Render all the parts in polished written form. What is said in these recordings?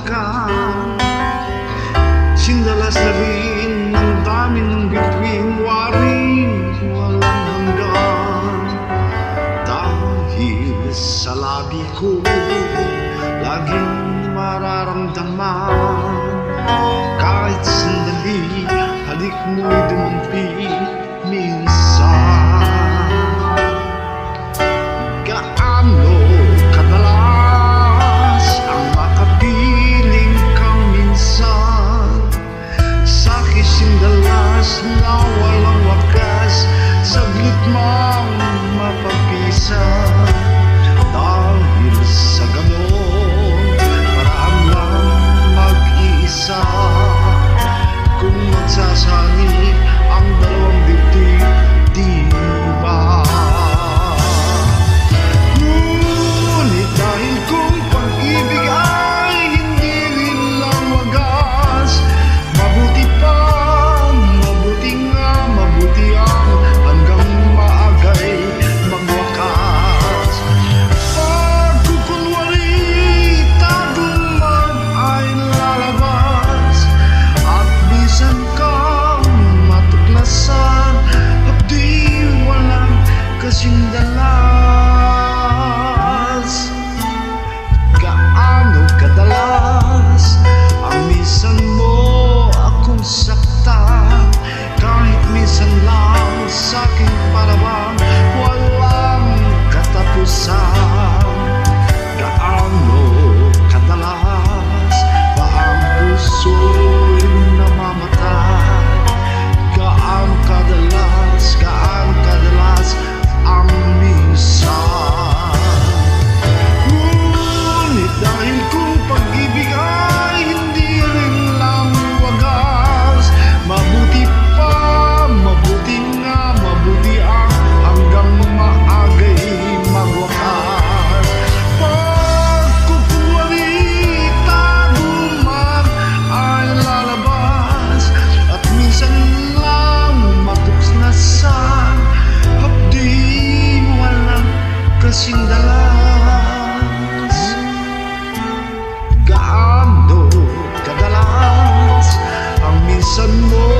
ka. Sindalas na rin ang dami ng bituin, waring walang hanggan. Dahil sa labi ko laging mararamdaman, kahit sandali halik mo'y dumampi minsan. Gaano kadalas ang makapiling kang minsan, sa sindalas na walang wakas, saglit mang mapapisan. Dahil sa ganon, paraan lang mag-iisa. Kung magsasani ang dalawang dibdib, di ba? Ngunit dahil kung pag-ibig ay hindi rin lang wagas, mabuti pa, mabuti nga, mabuti ang hanggang maagay magwakas. Pagkukunwari tagumpay ay lalabas, at bisan kang matuklasan, abdi walang kasing dalas. Gaano kadalas ang minsan mo akong saktan, kahit minsan lang sa'king parabang walang katapusan. Gaano kadalas ba ang puso'y namamatay? Gaano kadalas ang minsan? Ngunit dahil kung pag-ibig ay hindi rin lang wagas, mabuti pa, mabuti nga, mabuti ang hanggang maagay magwakas. Pagkukunwari tagumpay ay lalabas, at minsan lang matuklasan, abdi walang kasing dalas. Gaano kadalas ang minsan mo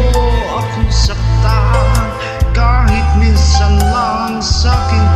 akong saktan, kahit minsan lang sa'king